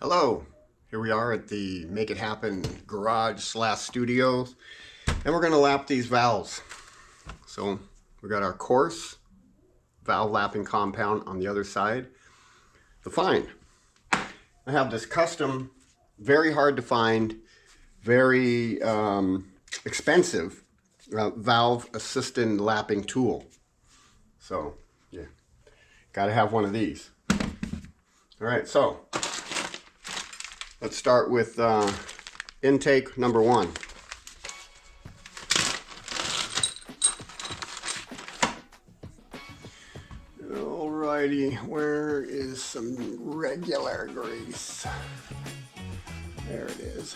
Hello, here we are at the Make It Happen garage/studio, and we're going to lap these valves. So we got our coarse valve lapping compound on the other side. The fine. I have this custom, very hard to find, very expensive valve assisted lapping tool. So yeah, got to have one of these. All right, so let's start with intake number 1. Alrighty, where is some regular grease? There it is.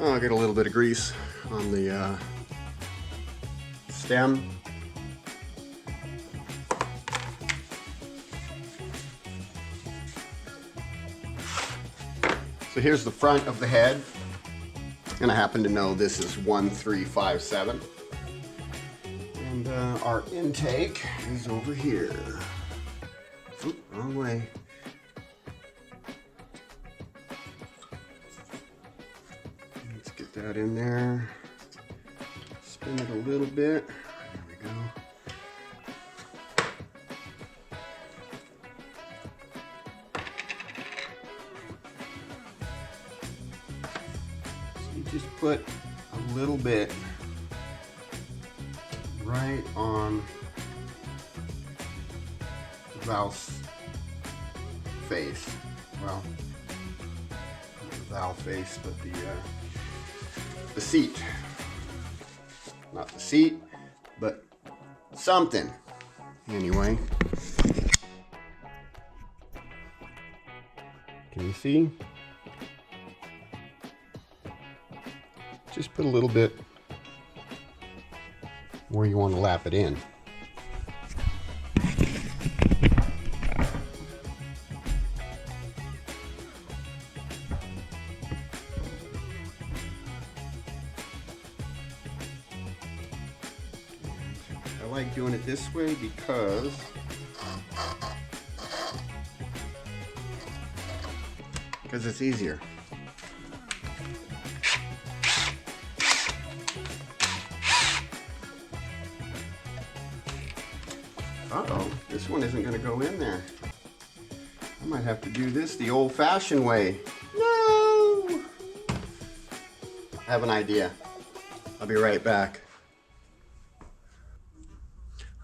I'll get a little bit of grease on the stem. So here's the front of the head, and I happen to know this is 1357. And our intake is over here. Oop, wrong way. That in there, spin it a little bit. There we go. So you just put a little bit right on the valve face. Well, not the valve face, but the seat. Not the seat, but something. Anyway. Can you see? Just put a little bit where you want to lap it in. I like doing it this way because it's easier. Uh-oh, this one isn't going to go in there. I might have to do this the old-fashioned way. No! I have an idea. I'll be right back.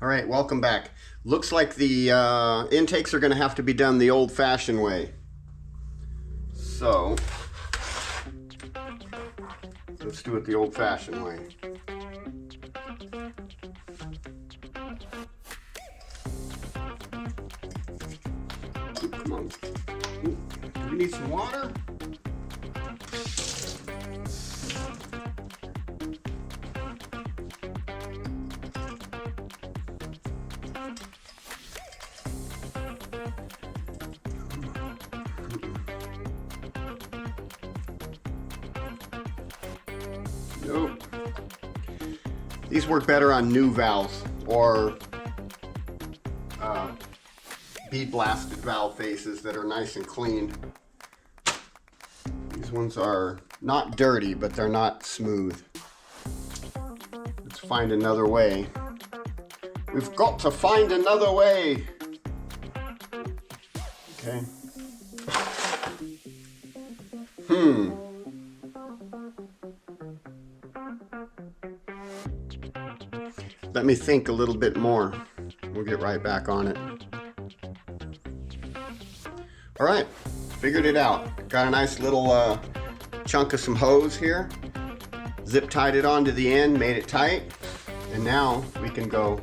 All right, welcome back. Looks like the intakes are going to have to be done the old-fashioned way. So, let's do it the old-fashioned way. Ooh, come on. Ooh, do we need some water? Nope. These work better on new valves or bead blasted valve faces that are nice and clean. These ones are not dirty, but they're not smooth. Let's find another way. We've got to find another way. Okay. Let me think a little bit more. We'll get right back on it. All right, figured it out. Got a nice little chunk of some hose here. Zip tied it onto the end, made it tight. And now we can go.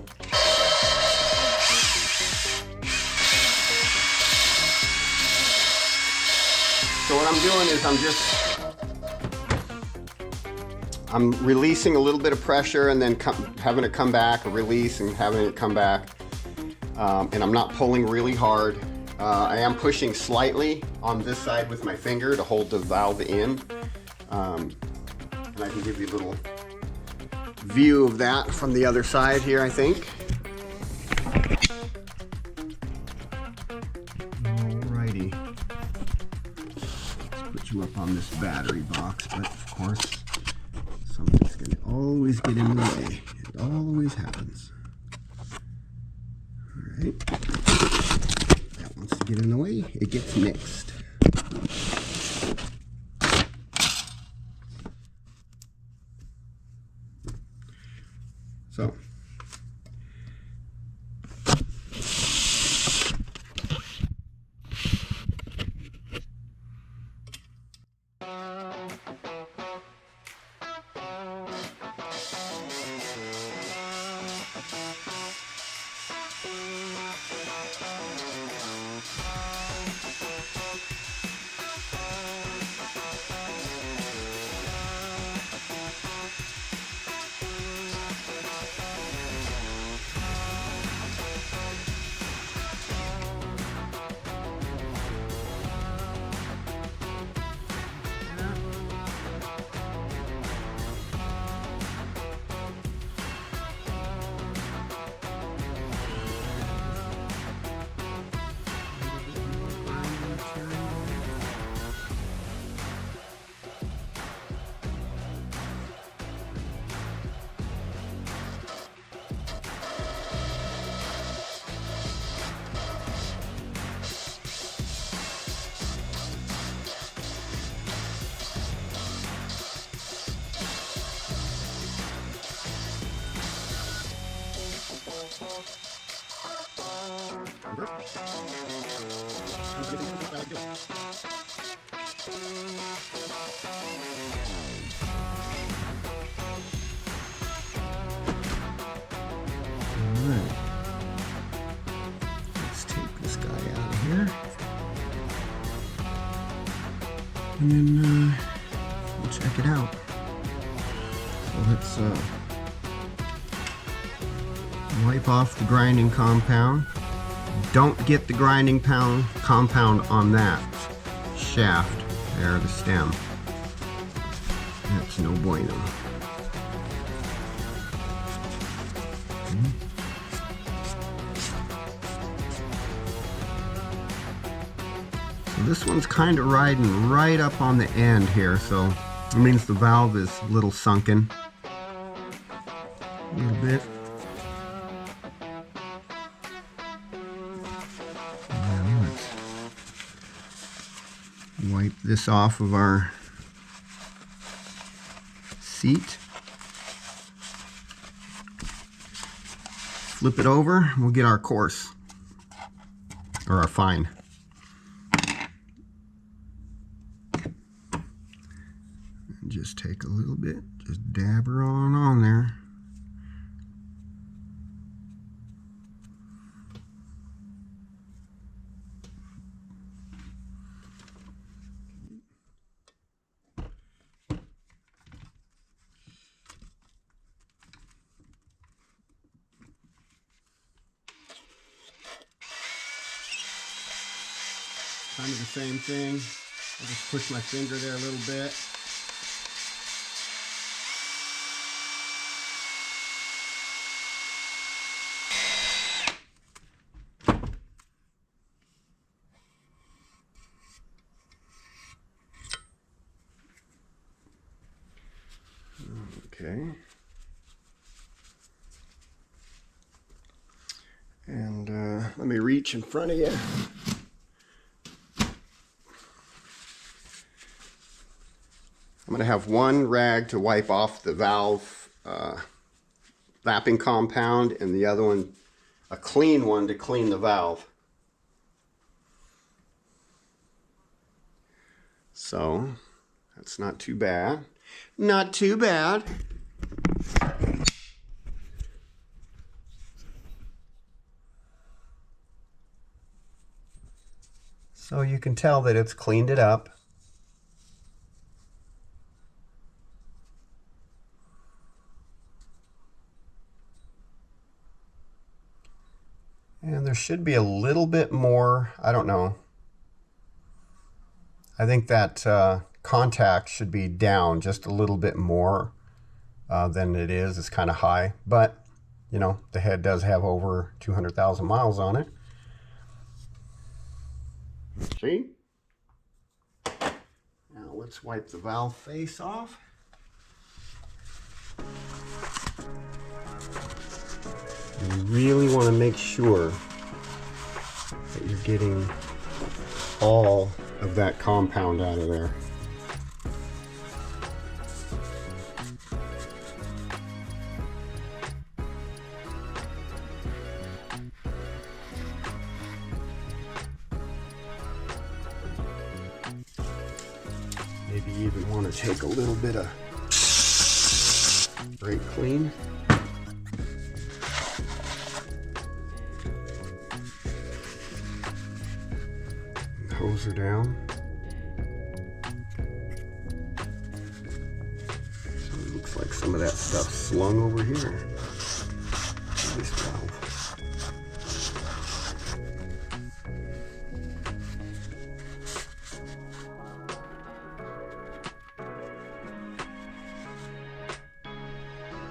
So what I'm doing is I'm releasing a little bit of pressure and then having it come back, or release and having it come back. And I'm not pulling really hard. I am pushing slightly on this side with my finger to hold the valve in. And I can give you a little view of that from the other side here, I think. Alrighty. Let's put you up on this battery box, but of course, something's going to always get in the way. It always happens. Alright. That wants to get in the way. It gets next. So, alright. Let's take this guy out of here. And then we'll check it out. So let's wipe off the grinding compound. Don't get the grinding compound on that shaft there, the stem. That's no bueno. So this one's kind of riding right up on the end here, so it means the valve is a little sunken. A little bit. Now let's wipe this off of our seat. Flip it over, we'll get our coarse, or our fine. And just take a little bit, just dab her on there. Kind of the same thing. I'll just push my finger there a little bit. Okay. And let me reach in front of you. I'm going to have one rag to wipe off the valve lapping compound, and the other one, a clean one, to clean the valve. So that's not too bad. Not too bad. So you can tell that it's cleaned it up. And there should be a little bit more, I don't know. I think that contact should be down just a little bit more than it is. It's kind of high, but you know, the head does have over 200,000 miles on it. See? Now let's wipe the valve face off. You really want to make sure that you're getting all of that compound out of there. Maybe you even want to take a little bit of brake clean. Hose her down. So it looks like some of that stuff slung over here. This valve.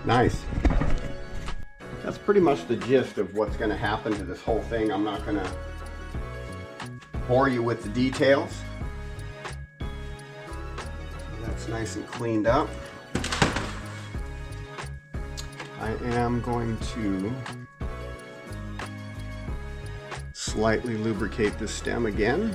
Nice. That's pretty much the gist of what's going to happen to this whole thing. I'm not going to bore you with the details. That's nice and cleaned up. I am going to slightly lubricate the stem again.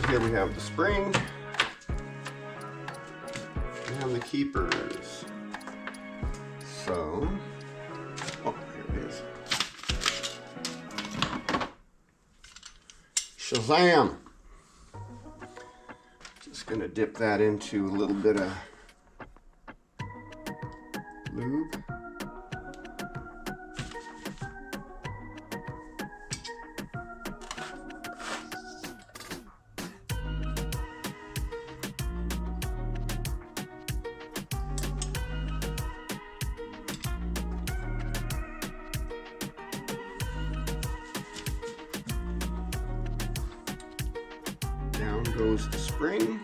Here we have the spring and the keepers. So, oh, here it is. Shazam! Just gonna dip that into a little bit of lube. Down goes the spring.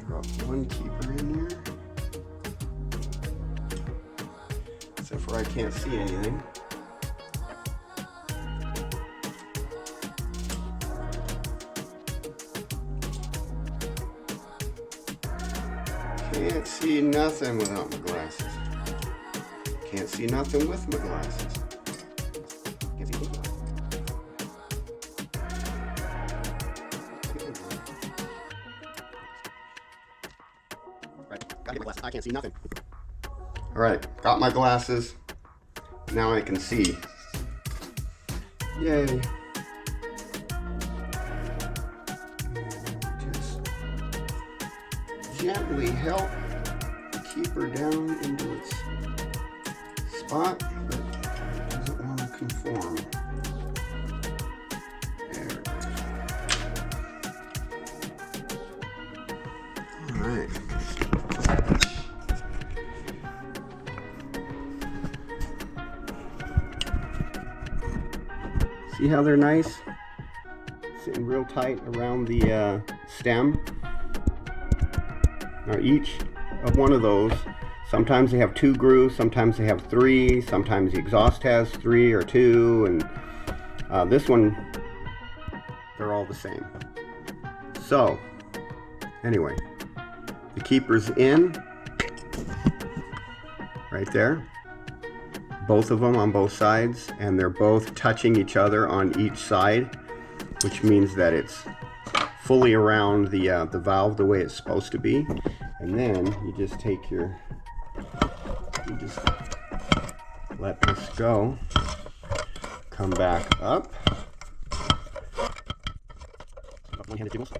Drop one keeper in there. Except for I can't see anything. Can't see nothing without my glasses. Can't see nothing with my glasses. Can't see anything. Right, gotta get my glasses. I can't see nothing. Alright, got my glasses. Now I can see. Yay. Just gently help keep her down into its spot, but it doesn't want to conform. There it is. Alright. See how they're nice? Sitting real tight around the stem. Now each of one of those, sometimes they have 2 grooves, sometimes they have 3, sometimes the exhaust has 3 or 2, and this one, they're all the same. So, anyway, the keeper's in. right there. Both of them on both sides, and they're both touching each other on each side, which means that it's fully around the valve the way it's supposed to be. And then you just take your, you just let this go, come back up. One-handed jiggles.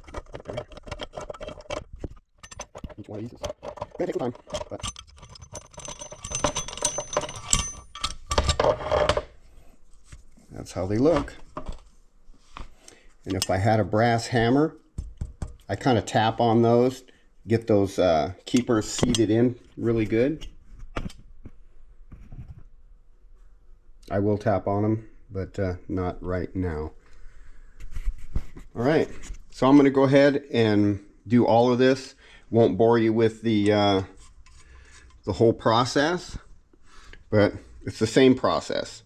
Each one of these is gonna take some time, but that's how they look. And if I had a brass hammer, I kind of tap on those, get those keepers seated in really good. I will tap on them, but not right now. All right, so I'm going to go ahead and do all of this. Won't bore you with the whole process, but it's the same process.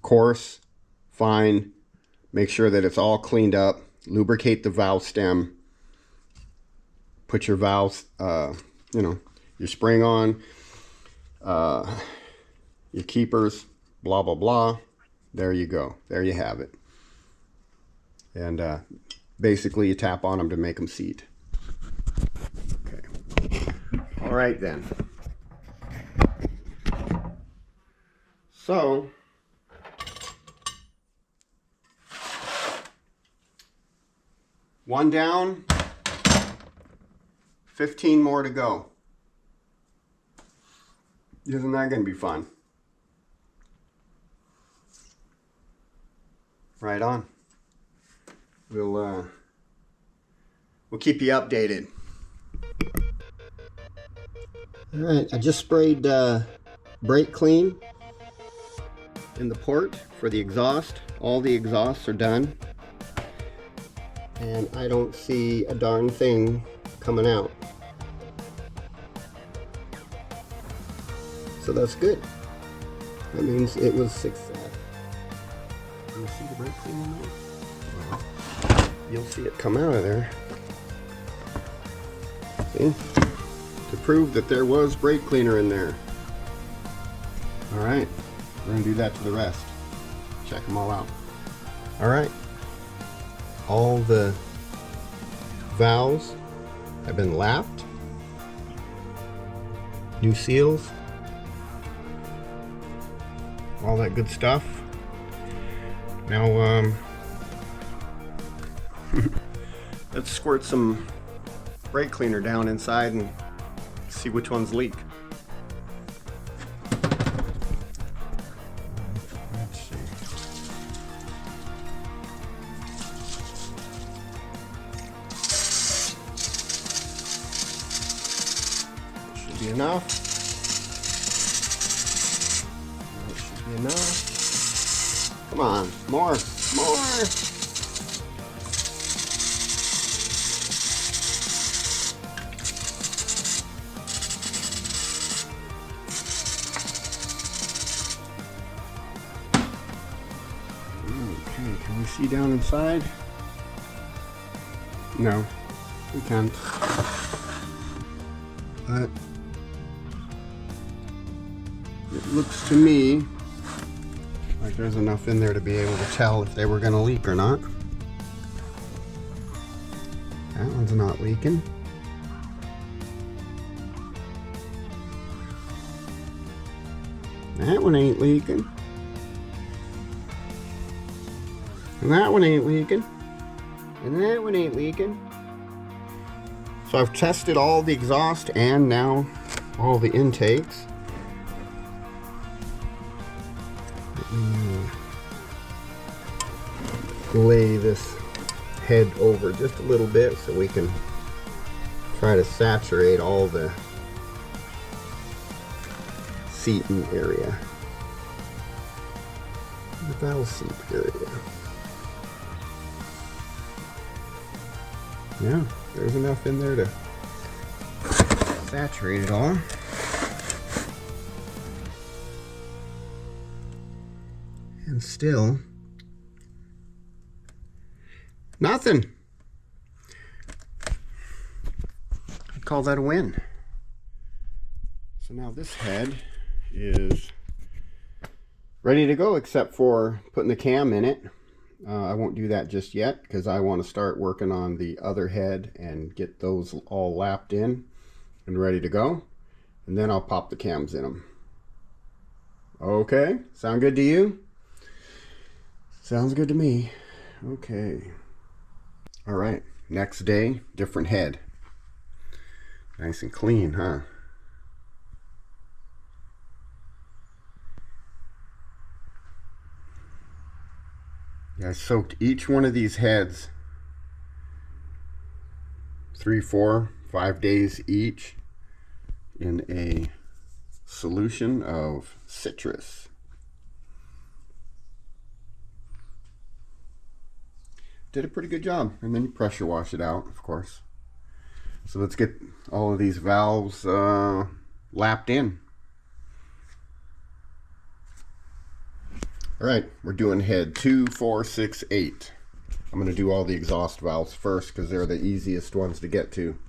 Coarse, fine, make sure that it's all cleaned up, lubricate the valve stem, put your valves, you know, your spring on, your keepers, blah, blah, blah. There you go. There you have it. And basically you tap on them to make them seat. Okay. All right then. So, one down, 15 more to go. Isn't that going to be fun? Right on. We'll keep you updated. All right, I just sprayed brake clean in the port for the exhaust. All the exhausts are done, and I don't see a darn thing coming out. So that's good. That means it was success. Can you see the brake clean in there? You'll see it come out of there. See? To prove that there was brake cleaner in there. Alright, we're going to do that to the rest. Check them all out. Alright, all the valves have been lapped. New seals. All that good stuff. Now, let's squirt some brake cleaner down inside and see which ones leak. Let's see. That should be enough. That should be enough. Come on, more, more. Can we see down inside? No, we can't. But it looks to me like there's enough in there to be able to tell if they were going to leak or not. That one's not leaking. That one ain't leaking. And that one ain't leaking. And that one ain't leaking. So I've tested all the exhaust and now all the intakes. Lay this head over just a little bit so we can try to saturate all the seating area. The valve seat area. Yeah, there's enough in there to saturate it all. And still, nothing. I'd call that a win. So now this head is ready to go, except for putting the cam in it. I won't do that just yet because I want to start working on the other head and get those all lapped in and ready to go. And then I'll pop the cams in them. Okay, sound good to you? Sounds good to me. Okay. All right, next day, different head. Nice and clean, huh? I soaked each one of these heads 3, 4, 5 days each in a solution of citrus. Did a pretty good job. And then you pressure wash it out, of course. So let's get all of these valves lapped in. All right, we're doing head 2, 4, 6, 8. I'm going to do all the exhaust valves first because they're the easiest ones to get to.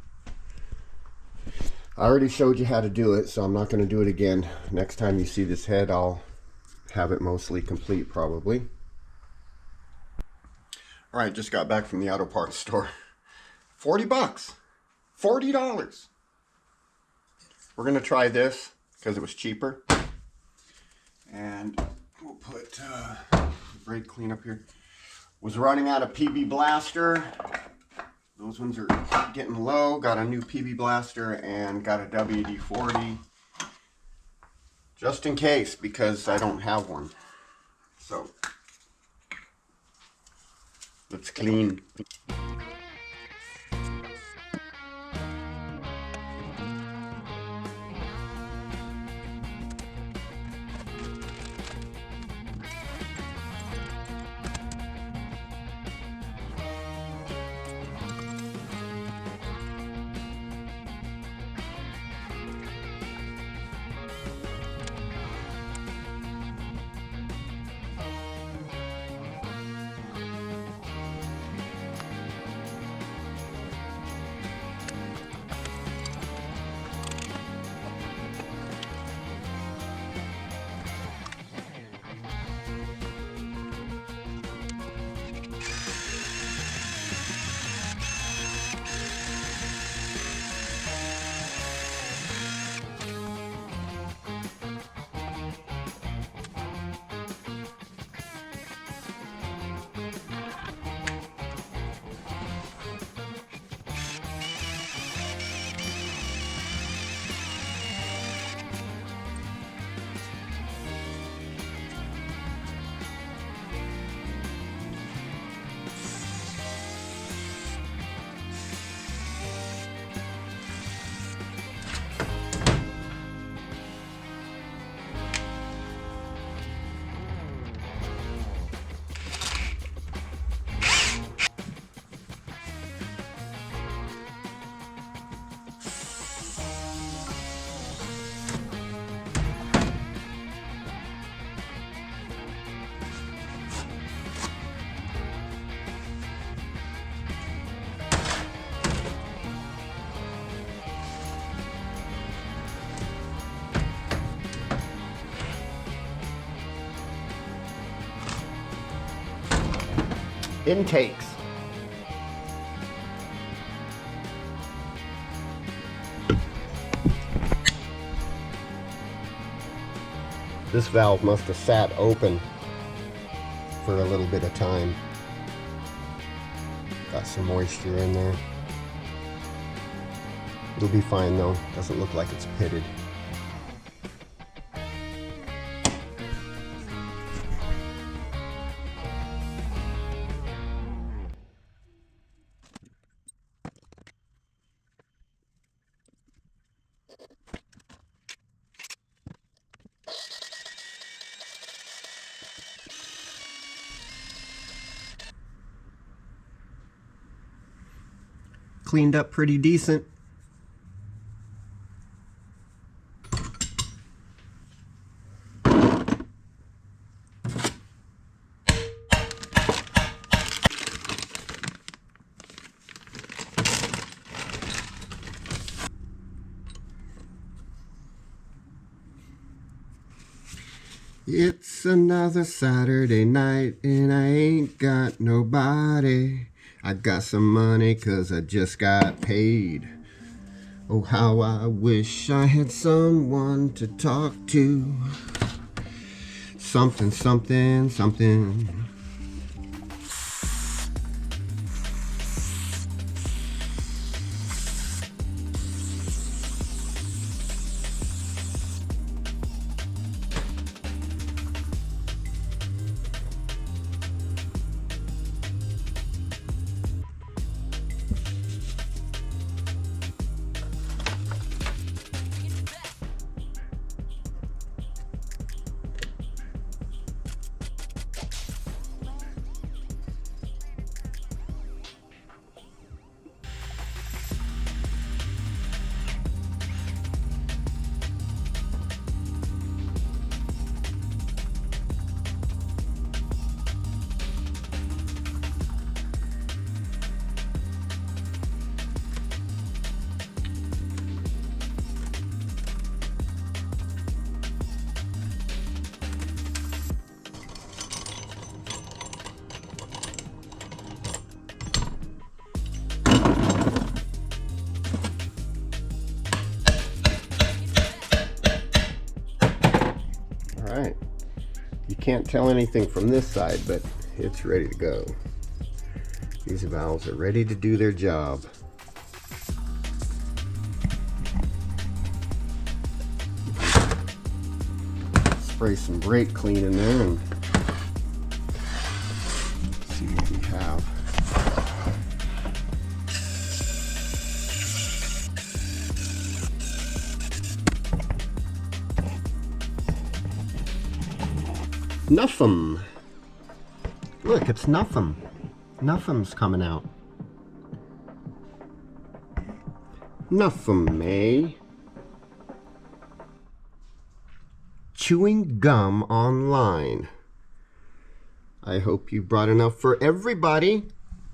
I already showed you how to do it, so I'm not going to do it again. Next time you see this head, I'll have it mostly complete probably. All right, just got back from the auto parts store. 40 bucks. $40. We're going to try this because it was cheaper. And we'll put brake clean up here. Was running out of PB Blaster. Those ones are getting low. Got a new PB Blaster and got a WD-40. Just in case, because I don't have one. So, let's clean. Intakes. This valve must have sat open for a little bit of time. Got some moisture in there. It'll be fine though. Doesn't look like it's pitted. Cleaned up pretty decent. It's another Saturday night and I ain't got nobody. I got some money 'cause I just got paid. Oh, how I wish I had someone to talk to. Something, something, something. Alright, you can't tell anything from this side, but it's ready to go. These valves are ready to do their job. Spray some brake clean in there and see what we have. Nothing. Look, it's nothing. Nothing's coming out. Nothing, eh? Chewing gum online. I hope you brought enough for everybody.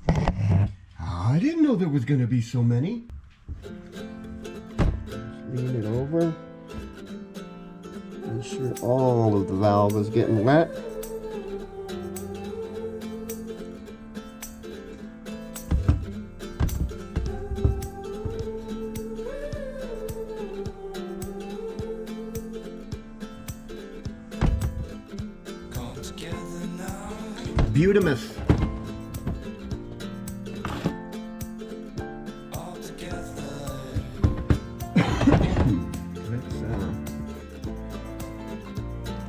I didn't know there was going to be so many. Lean it over. Make sure all of the valve is getting wet. Beautimus.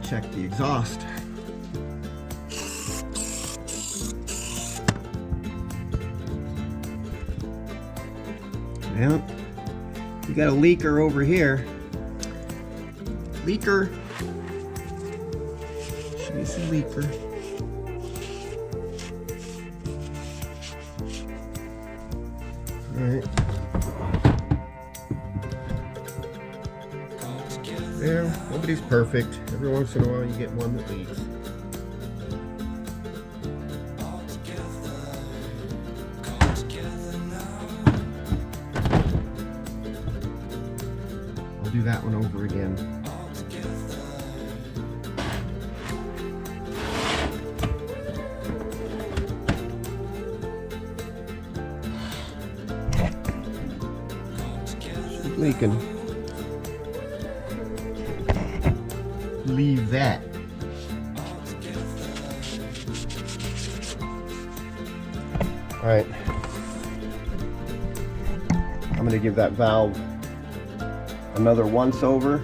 Check the exhaust. Well, you got a leaker over here. Leaker. She's a leaker. All right. Yeah, nobody's perfect. Every once in a while you get one that leaks. I'll do that one over again. Keep leaking. Leave that. All right, I'm going to give that valve another once over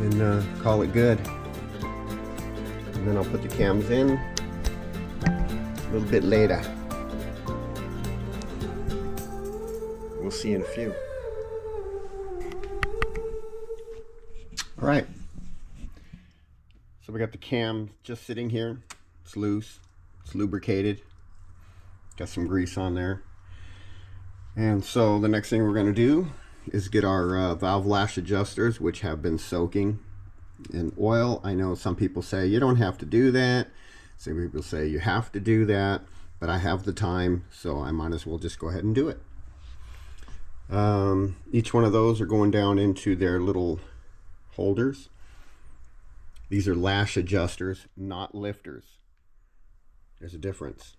and call it good. And then I'll put the cams in a little bit later. We'll see in a few. All right. So we got the cam just sitting here. It's loose. It's lubricated. Got some grease on there. And so the next thing we're going to do is get our valve lash adjusters, which have been soaking in oil. I know some people say you don't have to do that. Some people say you have to do that. But I have the time, so I might as well just go ahead and do it. Each one of those are going down into their little holders. These are lash adjusters, not lifters. There's a difference.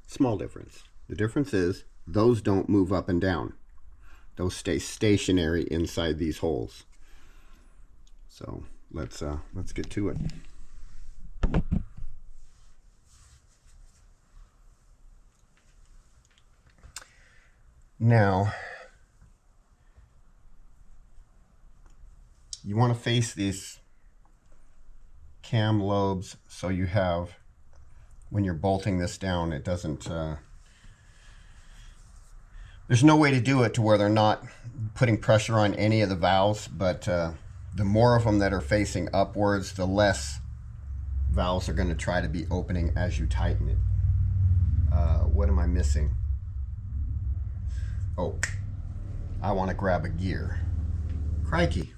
Small difference. The difference is those don't move up and down. Those stay stationary inside these holes. So let's get to it. Now, you want to face these cam lobes so you have, when you're bolting this down, it doesn't, there's no way to do it to where they're not putting pressure on any of the valves, but the more of them that are facing upwards, the less valves are going to try to be opening as you tighten it. What am I missing? Oh, I want to grab a gear. Crikey.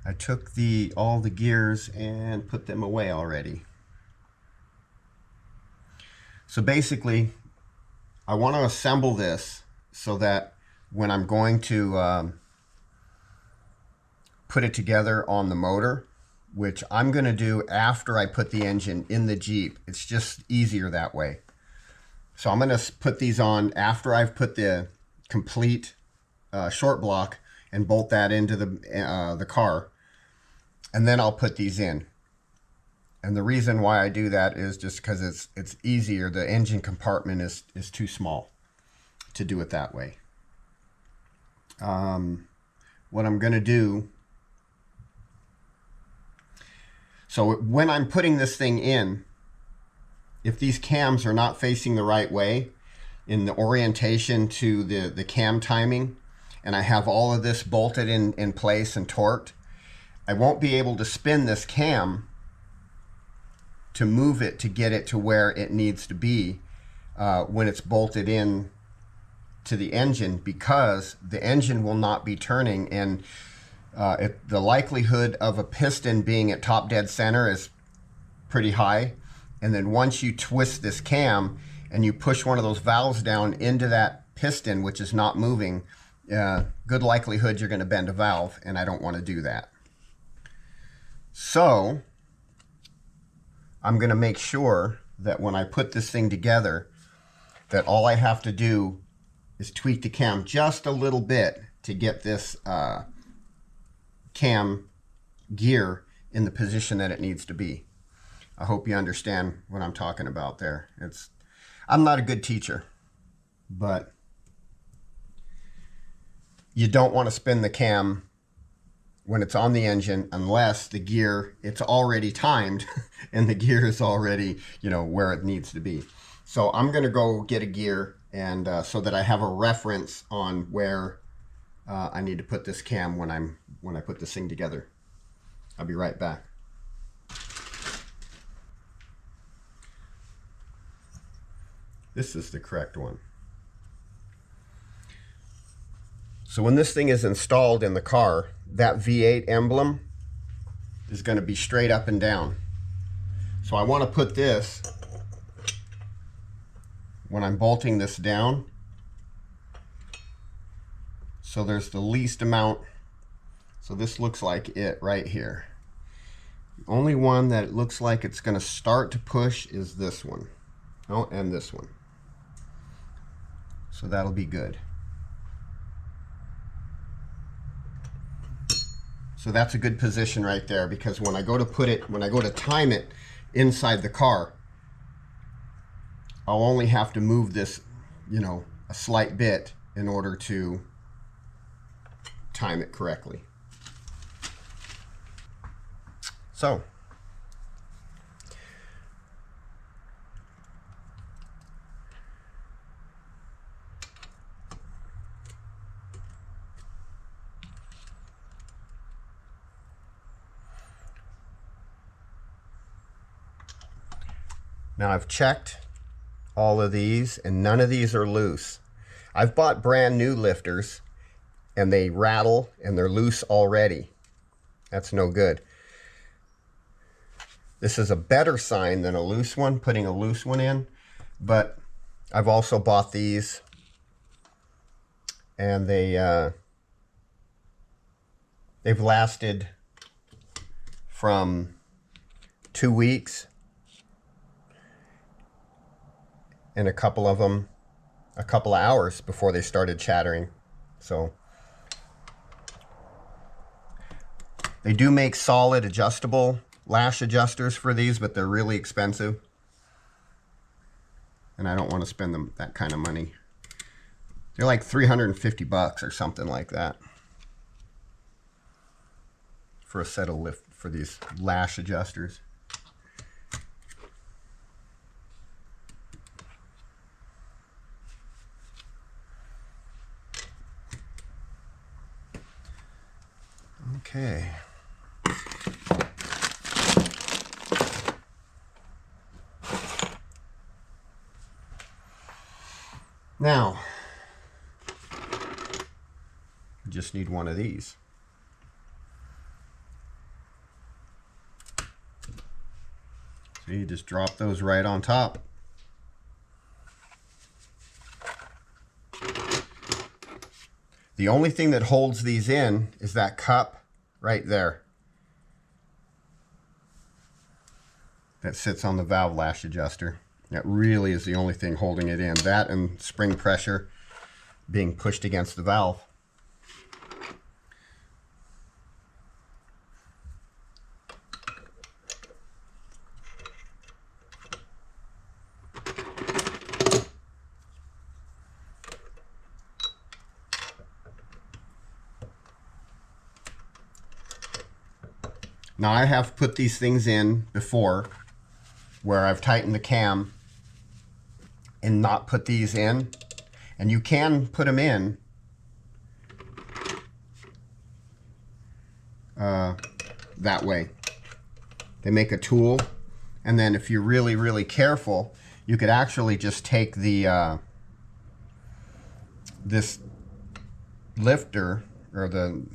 I took all the gears and put them away already. So basically, I want to assemble this so that when I'm going to put it together on the motor, which I'm going to do after I put the engine in the Jeep. It's just easier that way. So I'm going to put these on after I've put the complete short block and bolt that into the car. And then I'll put these in. And the reason why I do that is just because it's easier. The engine compartment is too small to do it that way. What I'm going to do, so when I'm putting this thing in, if these cams are not facing the right way in the orientation to the cam timing, and I have all of this bolted in place and torqued, I won't be able to spin this cam to move it to get it to where it needs to be when it's bolted in to the engine, because the engine will not be turning, and the likelihood of a piston being at top dead center is pretty high. And then once you twist this cam and you push one of those valves down into that piston, which is not moving, good likelihood you're going to bend a valve, and I don't want to do that. So I'm going to make sure that when I put this thing together, that all I have to do is tweak the cam just a little bit to get this cam gear in the position that it needs to be. I hope you understand what I'm talking about there. I'm not a good teacher, but you don't want to spin the cam when it's on the engine unless the gear, it's already timed and the gear is already, where it needs to be. So I'm going to go get a gear, and so that I have a reference on where I need to put this cam when I put this thing together. I'll be right back. This is the correct one. So when this thing is installed in the car, that V8 emblem is going to be straight up and down. So I want to put this, when I'm bolting this down, so there's the least amount. So this looks like it right here. The only one that it looks like it's going to start to push is this one. Oh, and this one. So that'll be good. So that's a good position right there, because when I go to time it inside the car, I'll only have to move this, a slight bit in order to time it correctly. So now I've checked all of these, and none of these are loose. I've bought brand new lifters and they rattle and they're loose already. That's no good. This is a better sign than a loose one, putting a loose one in, but I've also bought these, and they've lasted from 2 weeks, and a couple of them a couple of hours before they started chattering. So they do make solid adjustable lash adjusters for these, but they're really expensive. And I don't want to spend them that kind of money. They're like 350 bucks or something like that for a set of lift for these lash adjusters. Okay. Now, we just need one of these. So you just drop those right on top. The only thing that holds these in is that cup right there that sits on the valve lash adjuster. That really is the only thing holding it in. That and spring pressure being pushed against the valve. Now I have put these things in before where I've tightened the cam and not put these in, and you can put them in that way. They make a tool, and then if you're really careful, you could actually just take the this lifter or the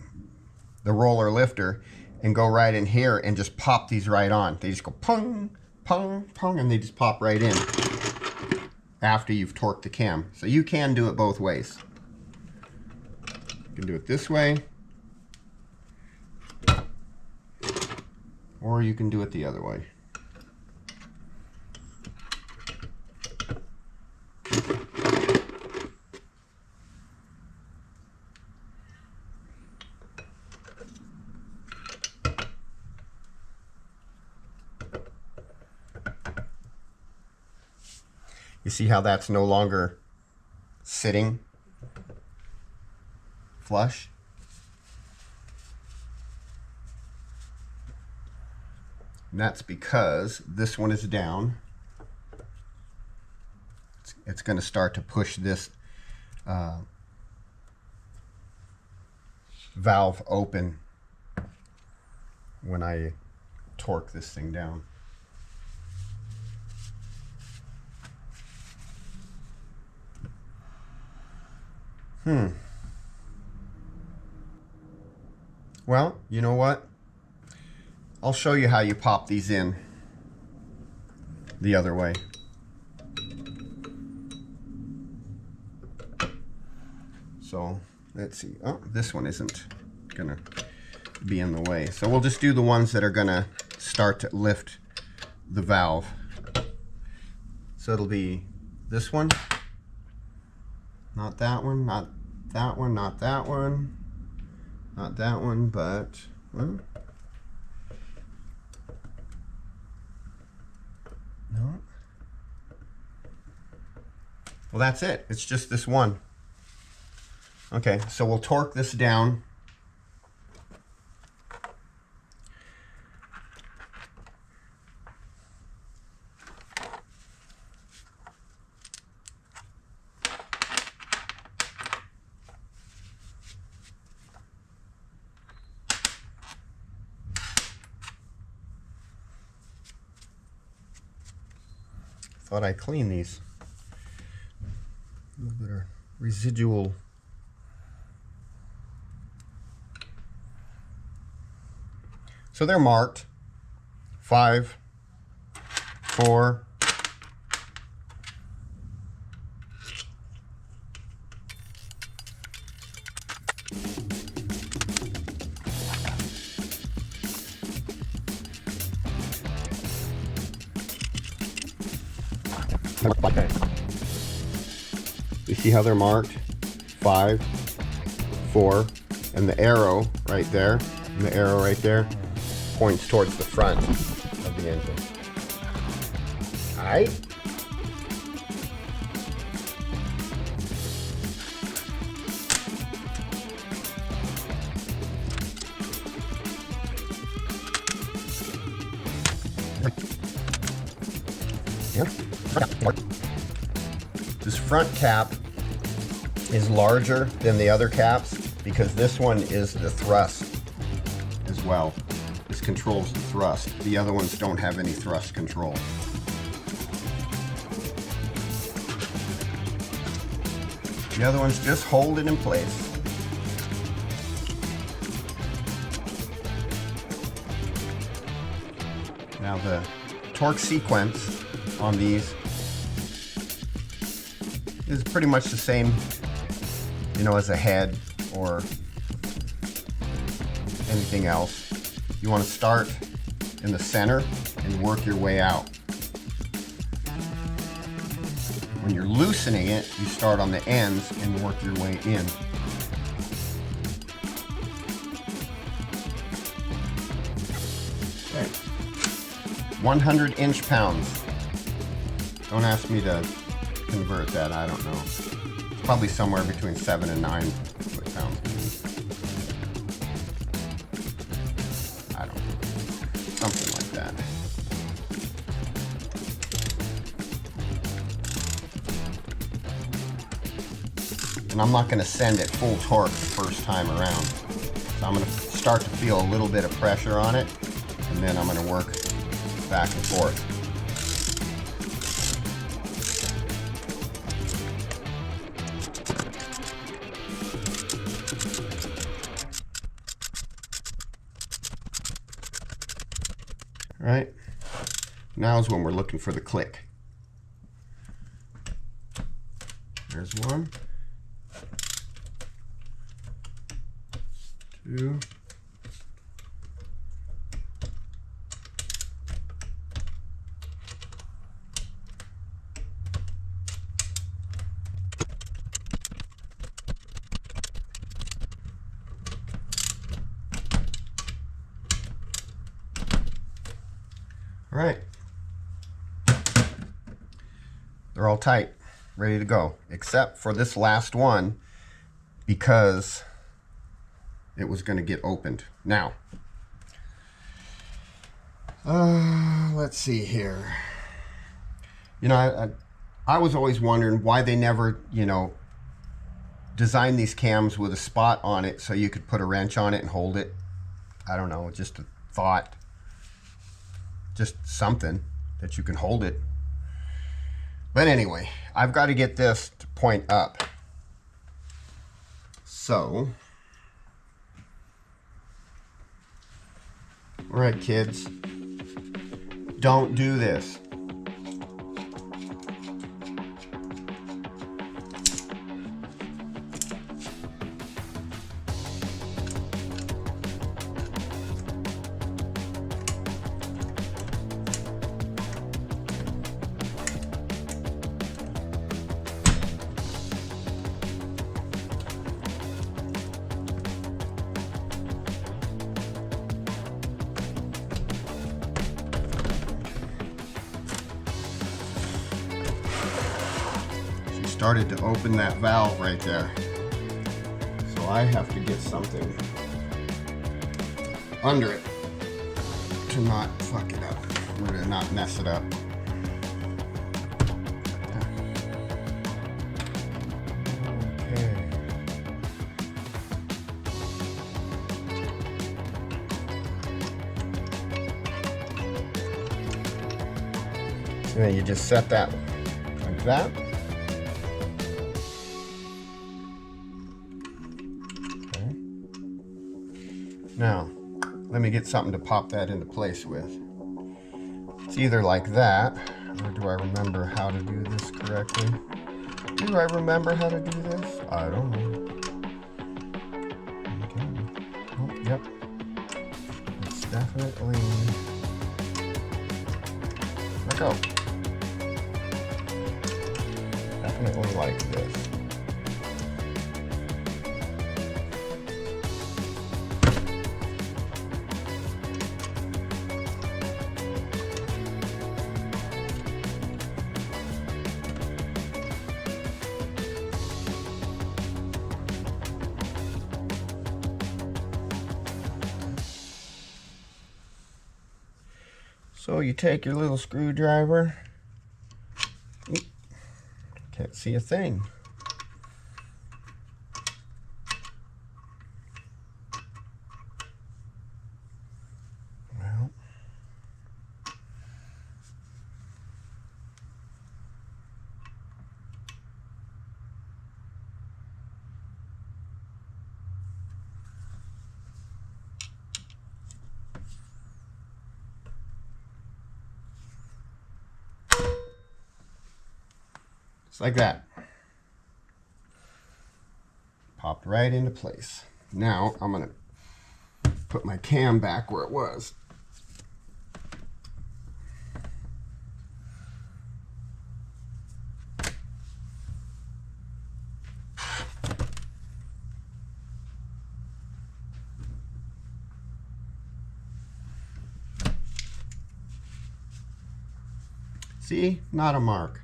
roller lifter and go right in here and just pop these right on. They just go pung, pung, pung, and they just pop right in after you've torqued the cam. So you can do it both ways. You can do it this way, or you can do it the other way. You see how that's no longer sitting flush? And that's because this one is down. It's going to start to push this valve open when I torque this thing down. Well, you know what? I'll show you how you pop these in the other way. So let's see. Oh, this one isn't gonna be in the way. So we'll just do the ones that are gonna start to lift the valve. So it'll be this one. Not that one, not that one, not that one, not that one, but, well, no. Well, that's it. It's just this one. Okay, so we'll torque this down. Thought I'd clean these. A little bit of residual. So they're marked 5, 4, Okay. You see how they're marked? 5, 4, and the arrow right there, points towards the front of the engine. All right. This front cap is larger than the other caps because this one is the thrust as well. This controls the thrust. The other ones don't have any thrust control. The other ones just hold it in place. Now the torque sequence on these is pretty much the same, you know, as a head or anything else. You want to start in the center and work your way out. When you're loosening it, you start on the ends and work your way in. Okay. 100 inch-pounds. Don't ask me to convert that, I don't know. It's probably somewhere between 7 and 9 foot-pounds. I don't know. Something like that. And I'm not going to send it full torque the first time around. So I'm going to start to feel a little bit of pressure on it, and then I'm going to work back and forth. All right, now is when we're looking for the click. There's 1, 2, all right. They're all tight, ready to go, except for this last one because it was going to get opened. Now, let's see here. You know, I was always wondering why they never, you know, designed these cams with a spot on it so you could put a wrench on it and hold it. I don't know, just a thought. Just something that you can hold it. But anyway, I've got to get this to point up. So, all right, kids, don't do this. Started to open that valve right there. So I have to get something under it to not fuck it up, or to not mess it up. Okay. So then you just set that like that. Now, let me get something to pop that into place with. It's either like that, or do I remember how to do this correctly? Do I remember how to do this? I don't know. Okay. Oh, yep. It's definitely... Let go. Definitely like this. So you take your little screwdriver. Oop, can't see a thing. Well, just like that. Popped right into place. Now I'm gonna put my cam back where it was. See, not a mark.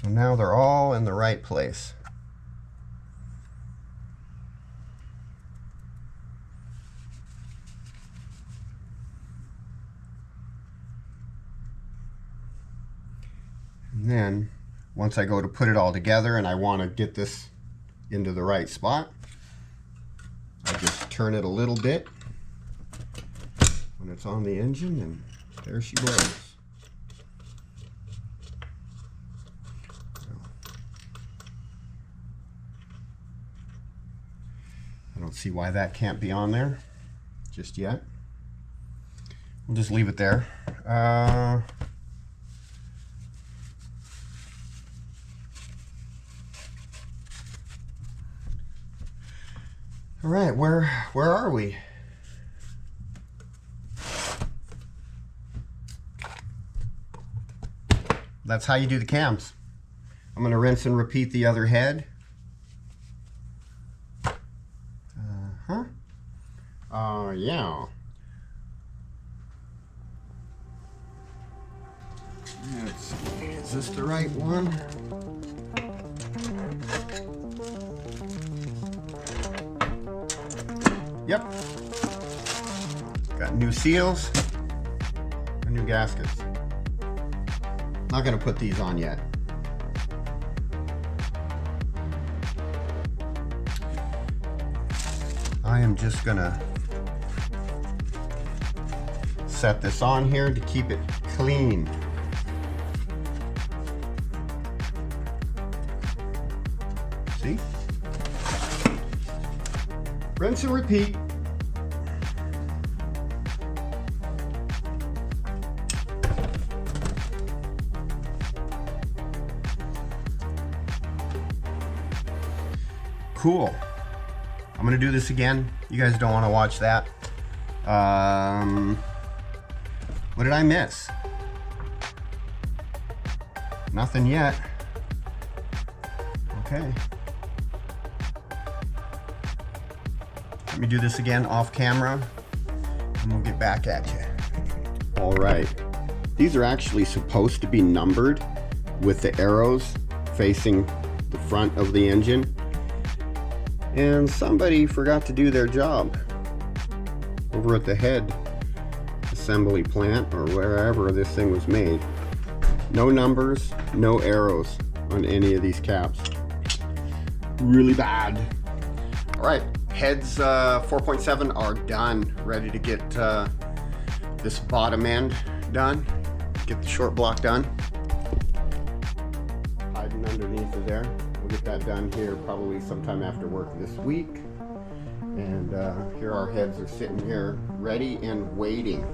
So now they're all in the right place. And then once I go to put it all together and I want to get this into the right spot, I just turn it a little bit when it's on the engine, and there she goes. I don't see why that can't be on there just yet. We'll just leave it there. All right, where are we? That's how you do the cams. I'm going to rinse and repeat the other head. Oh, yeah. Let's see, is this the right one? Yep. Got new seals and new gaskets. Not gonna put these on yet. I am just gonna set this on here to keep it clean. See? Rinse and repeat. Cool. I'm gonna do this again. You guys don't want to watch that. What did I miss? Nothing yet. Okay. Let me do this again off camera and we'll get back at you. All right. These are actually supposed to be numbered with the arrows facing the front of the engine. And somebody forgot to do their job over at the head assembly plant or wherever this thing was made. No numbers, no arrows on any of these caps. Really bad. All right, heads 4.7 are done, ready to get this bottom end done, get the short block done. Hiding underneath of there. We'll get that done here probably sometime after work this week. And here our heads are sitting here ready and waiting.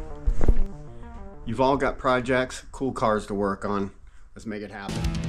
You've all got projects, cool cars to work on. Let's make it happen.